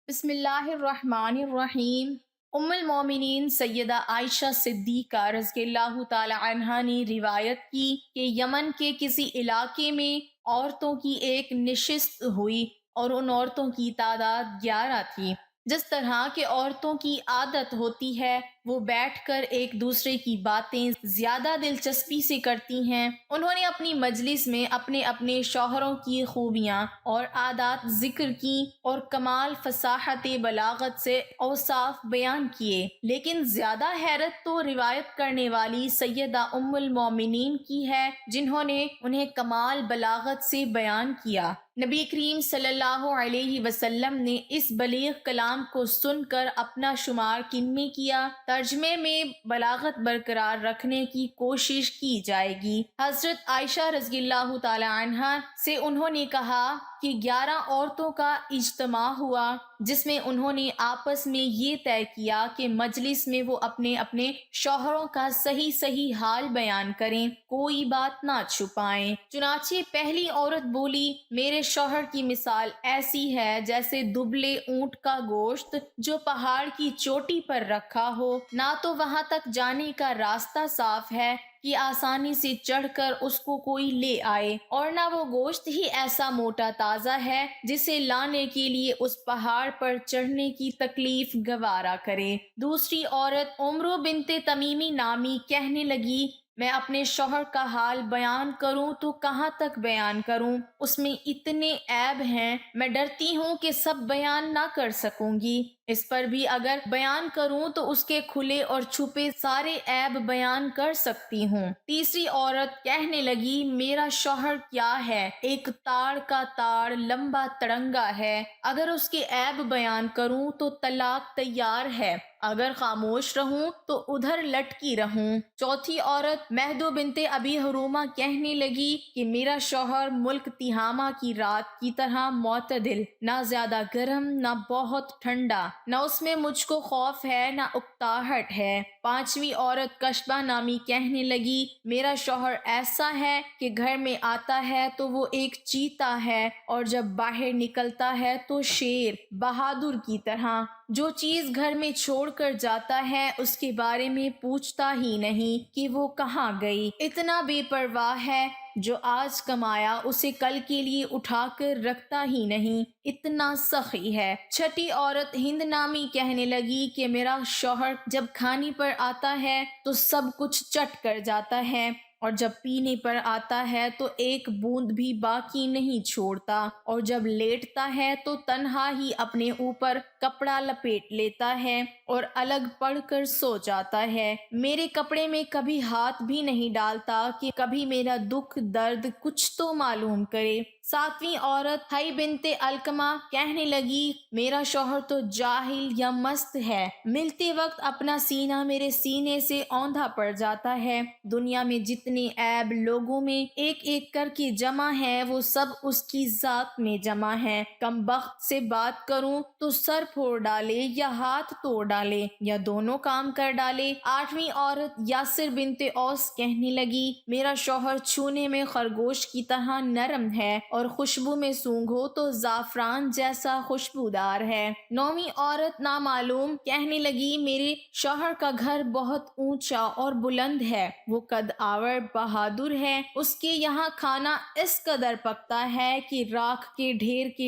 بسم اللہ الرحمن الرحیم۔ ام المومنین سیدہ عائشہ صدیقہ رضی اللہ تعالی عنہا نے روایت کی کہ یمن کے کسی علاقے میں عورتوں کی ایک نشست ہوئی اور ان عورتوں کی تعداد 11 تھی۔ جس طرح کہ عورتوں کی عادت ہوتی ہے وہ بیٹھ کر ایک دوسرے کی باتیں زیادہ دلچسپی سے کرتی ہیں، انہوں نے اپنی مجلس میں اپنے اپنے شوہروں کی خوبیاں اور عادات ذکر کی اور کمال فصاحت بلاغت سے اوصاف بیان کیے، لیکن زیادہ حیرت تو روایت کرنے والی سیدہ ام المومنین کی ہے جنہوں نے انہیں کمال بلاغت سے بیان کیا۔ نبی کریم صلی اللہ علیہ وسلم نے اس بلیغ کلام کو سن کر اپنا شمار کن میں کیا؟ ترجمے میں بلاغت برقرار رکھنے کی کوشش کی جائے گی۔ حضرت عائشہ رضی اللہ تعالی عنہا سے انہوں نے کہا کہ 11 عورتوں کا اجتماع ہوا جس میں انہوں نے آپس میں یہ طے کیا کہ مجلس میں وہ اپنے اپنے شوہروں کا صحیح حال بیان کریں، کوئی بات نہ چھپائیں۔ چنانچہ پہلی عورت بولی، میرے شوہر کی مثال ایسی ہے جیسے دبلے اونٹ کا گوشت جو پہاڑ کی چوٹی پر رکھا ہو، نہ تو وہاں تک جانے کا راستہ صاف ہے کہ آسانی سے چڑھ کر اس کو کوئی لے آئے، اور نہ وہ گوشت ہی ایسا موٹا تازہ ہے جسے لانے کے لیے اس پہاڑ پر چڑھنے کی تکلیف گوارا کرے۔ دوسری عورت عمرو بنت تمیمی نامی کہنے لگی، میں اپنے شوہر کا حال بیان کروں تو کہاں تک بیان کروں؟ اس میں اتنے عیب ہیں، میں ڈرتی ہوں کہ سب بیان نہ کر سکوں گی، اس پر بھی اگر بیان کروں تو اس کے کھلے اور چھپے سارے عیب بیان کر سکتی ہوں۔ تیسری عورت کہنے لگی، میرا شوہر کیا ہے، ایک تاڑ کا تاڑ لمبا تڑنگا ہے، اگر اس کے عیب بیان کروں تو طلاق تیار ہے، اگر خاموش رہوں تو ادھر لٹکی رہوں۔ چوتھی عورت مہدو بنت ابی حرومہ کہنے لگی کہ میرا شوہر ملک تہامہ کی رات کی طرح معتدل، نہ زیادہ گرم نہ بہت ٹھنڈا، نہ اس میں مجھ کو خوف ہے نہ اکتاہٹ ہے۔ پانچویں عورت کشبہ نامی کہنے لگی، میرا شوہر ایسا ہے کہ گھر میں آتا ہے تو وہ ایک چیتا ہے اور جب باہر نکلتا ہے تو شیر، بہادر کی طرح، جو چیز گھر میں چھوڑ کر جاتا ہے اس کے بارے میں پوچھتا ہی نہیں کہ وہ کہاں گئی، اتنا بے پرواہ ہے، جو آج کمایا اسے کل کے لیے اٹھا کر رکھتا ہی نہیں، اتنا سخی ہے۔ چھٹی عورت ہند نامی کہنے لگی کہ میرا شوہر جب کھانے پر آتا ہے تو سب کچھ چٹ کر جاتا ہے، اور جب پینے پر آتا ہے تو ایک بوند بھی باقی نہیں چھوڑتا، اور جب لیٹتا ہے تو تنہا ہی اپنے اوپر کپڑا لپیٹ لیتا ہے اور الگ پڑھ کر سو جاتا ہے، میرے کپڑے میں کبھی ہاتھ بھی نہیں ڈالتا کہ کبھی میرا دکھ درد کچھ تو معلوم کرے۔ ساتویں عورت حی بنت علقمہ کہنے لگی، میرا شوہر تو جاہل یا مست ہے، ملتے وقت اپنا سینہ میرے سینے سے اوندھا پڑ جاتا ہے، دنیا میں جتنے عیب لوگوں میں ایک ایک کر کے جمع ہیں وہ سب اس کی ذات میں جمع ہیں، کم بخت سے بات کروں تو سر پھوڑ ڈالے یا ہاتھ توڑ ڈالے یا دونوں کام کر ڈالے۔ آٹھویں عورت یاسر بنت اوس کہنے لگی، میرا شوہر چھونے میں خرگوش کی طرح نرم ہے اور خوشبو میں سونگھو تو زعفران جیسا خوشبودار ہے۔ نویں عورت نامعلوم کہنے لگی، میرے شوہر کا گھر بہت اونچا اور بلند ہے، وہ قد آور بہادر ہے، اس کے یہاں کھانا اس قدر پکتا ہے کہ راکھ کے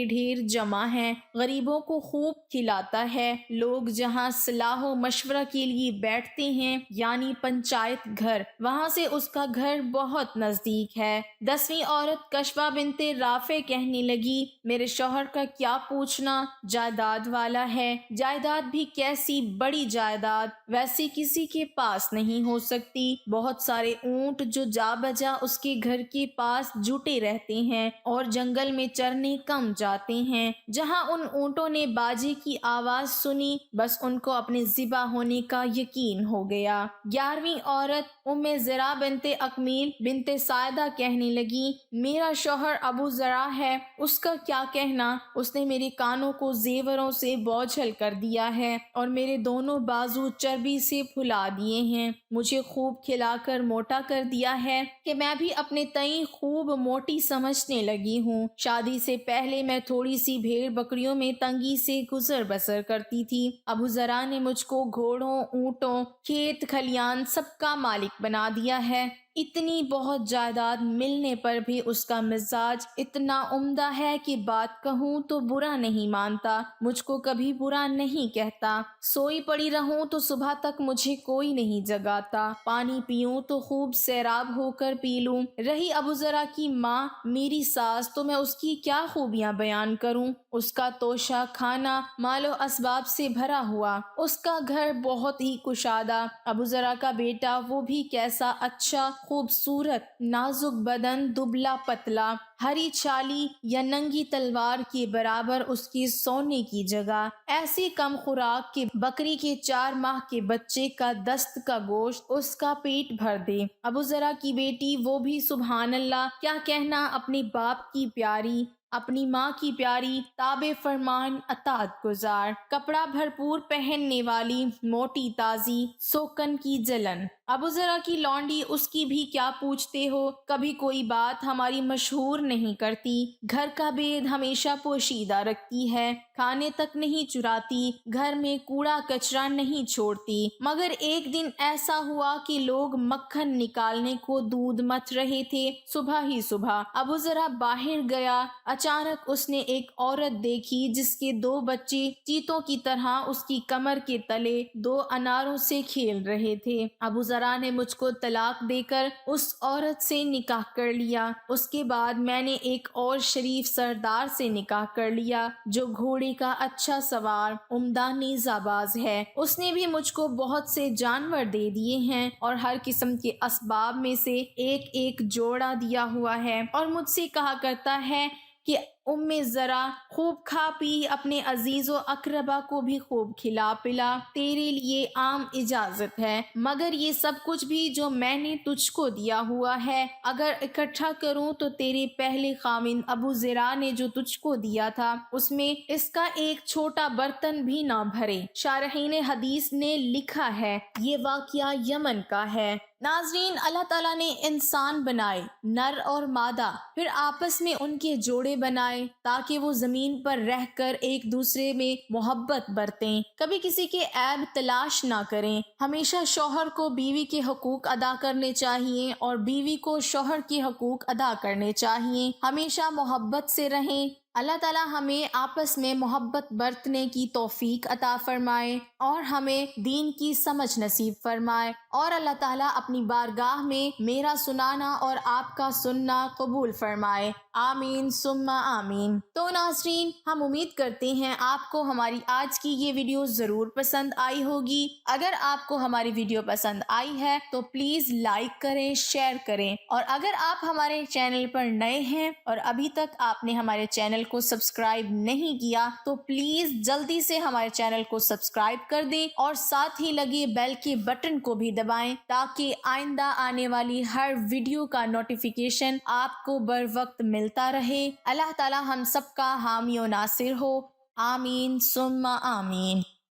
ڈھیر جمع ہیں، غریبوں کو خوب کھلاتا ہے، لوگ جہاں صلاح و مشورہ کے لیے بیٹھتے ہیں یعنی پنچایت گھر، وہاں سے اس کا گھر بہت نزدیک ہے۔ دسویں عورت کشبہ بنت رافع کہنے لگی، میرے شوہر کا کیا پوچھنا، جائیداد والا ہے، جائیداد بھی کیسی بڑی جائیداد، ویسی کسی کے پاس نہیں ہو سکتی، بہت سارے اونٹ جو جا بجا اس کے گھر کے پاس جٹے رہتے ہیں اور جنگل میں چرنے کم جاتے ہیں، جہاں ان اونٹوں نے باجے کی آواز سنی بس ان کو اپنے ذبح ہونے کا یقین ہو گیا۔ 11ویں عورت ام زرع بنت اکمیل بنت سائدہ کہنے لگی، میرا شوہر ابو زرع ہے، اس کا کیا کہنا، اس نے میرے کانوں کو زیوروں سے بوجھل کر دیا ہے اور میرے دونوں بازو چربی سے پھلا دیے ہیں، مجھے خوب کھلا کر موٹا کر دیا ہے کہ میں بھی اپنے تئیں خوب موٹی سمجھنے لگی ہوں۔ شادی سے پہلے میں تھوڑی سی بھیڑ بکریوں میں تنگی سے گزر بسر کرتی تھی۔ ابو ذرا نے مجھ کو گھوڑوں، اونٹوں، کھیت کھلیان سب کا مالک بنا دیا ہے۔ اتنی بہت جائیداد ملنے پر بھی اس کا مزاج اتنا عمدہ ہے کہ بات کہوں تو برا نہیں مانتا، مجھ کو کبھی برا نہیں کہتا۔ سوئی پڑی رہوں تو صبح تک مجھے کوئی نہیں جگاتا، پانی پیوں تو خوب سیراب ہو کر پی لوں۔ رہی ابو ذرا کی ماں، میری ساس، تو میں اس کی کیا خوبیاں بیان کروں۔ اس کا توشہ خانہ مال و اسباب سے بھرا ہوا، اس کا گھر بہت ہی کشادہ۔ ابو ذرا کا بیٹا وہ بھی کیسا اچھا، خوبصورت، نازک بدن، دبلا پتلا، ہری چھالی یا ننگی تلوار کے برابر اس کی سونے کی جگہ، ایسی کم خوراک کہ بکری کے 4 ماہ کے بچے کا دست کا گوشت اس کا پیٹ بھر دے۔ ابو ذرا کی بیٹی وہ بھی سبحان اللہ، کیا کہنا، اپنے باپ کی پیاری، اپنی ماں کی پیاری، تابع فرمان، اطاعت گزار، کپڑا بھرپور پہننے والی، موٹی تازی، سوکن کی جلن۔ ابو ذرا کی لونڈی، اس کی بھی کیا پوچھتے ہو، کبھی کوئی بات ہماری مشہور نہیں کرتی، گھر کا بید ہمیشہ پوشیدہ رکھتی ہے، کھانے تک نہیں چراتی، گھر میں کوڑا کچرا نہیں چھوڑتی۔ مگر ایک دن ایسا ہوا کہ لوگ مکھن نکالنے کو دودھ متھ رہے تھے۔ صبح ہی صبح ابو ذرا باہر گیا، اچانک اس نے ایک عورت دیکھی جس کے 2 بچے چیتوں کی طرح اس کی کمر کے تلے 2 اناروں سے کھیل رہے تھے۔ ابو ذرا نے مجھ کو طلاق دے کر اس عورت سے نکاح کر لیا۔ اس کے بعد میں نے ایک اور شریف سردار سے نکاح کر لیا جو گھوڑے کا اچھا سوار، عمدہ نیزہ باز ہے۔ اس نے بھی مجھ کو بہت سے جانور دے دیے ہیں اور ہر قسم کے اسباب میں سے ایک ایک جوڑا دیا ہوا ہے، اور مجھ سے کہا کرتا ہے کہ ذرا خوب کھا پی، اپنے عزیز و اقربا کو بھی خوب کھلا پلا، تیرے لیے عام اجازت ہے۔ مگر یہ سب کچھ بھی جو میں نے تجھ کو دیا ہوا ہے، اگر اکٹھا کروں تو تیرے پہلے خاوند ابو ذرا نے جو تجھ کو دیا تھا اس میں اس کا ایک چھوٹا برتن بھی نہ بھرے۔ شارحین حدیث نے لکھا ہے، یہ واقعہ یمن کا ہے۔ ناظرین، اللہ تعالیٰ نے انسان بنائے، نر اور مادہ، پھر آپس میں ان کے جوڑے بنائے تاکہ وہ زمین پر رہ کر ایک دوسرے میں محبت برتیں، کبھی کسی کے عیب تلاش نہ کریں۔ ہمیشہ شوہر کو بیوی کے حقوق ادا کرنے چاہیے اور بیوی کو شوہر کے حقوق ادا کرنے چاہیے۔ ہمیشہ محبت سے رہیں۔ اللہ تعالیٰ ہمیں آپس میں محبت برتنے کی توفیق عطا فرمائے اور ہمیں دین کی سمجھ نصیب فرمائے، اور اللہ تعالیٰ اپنی بارگاہ میں میرا سنانا اور آپ کا سننا قبول فرمائے، آمین ثم آمین۔ تو ناظرین، ہم امید کرتے ہیں آپ کو ہماری آج کی یہ ویڈیو ضرور پسند آئی ہوگی۔ اگر آپ کو ہماری ویڈیو پسند آئی ہے تو پلیز لائک کریں، شیئر کریں، اور اگر آپ ہمارے چینل پر نئے ہیں اور ابھی تک آپ نے ہمارے چینل کو سبسکرائب نہیں کیا تو پلیز جلدی سے ہمارے چینل کو سبسکرائب کر دیں اور ساتھ ہی لگے بیل کے بٹن کو بھی دبائیں تاکہ آئندہ آنے والی ہر ویڈیو کا نوٹیفیکیشن آپ کو بر وقت ملتا رہے۔ اللہ تعالی ہم سب کا حامی و ناصر ہو، آمین ثم آمین۔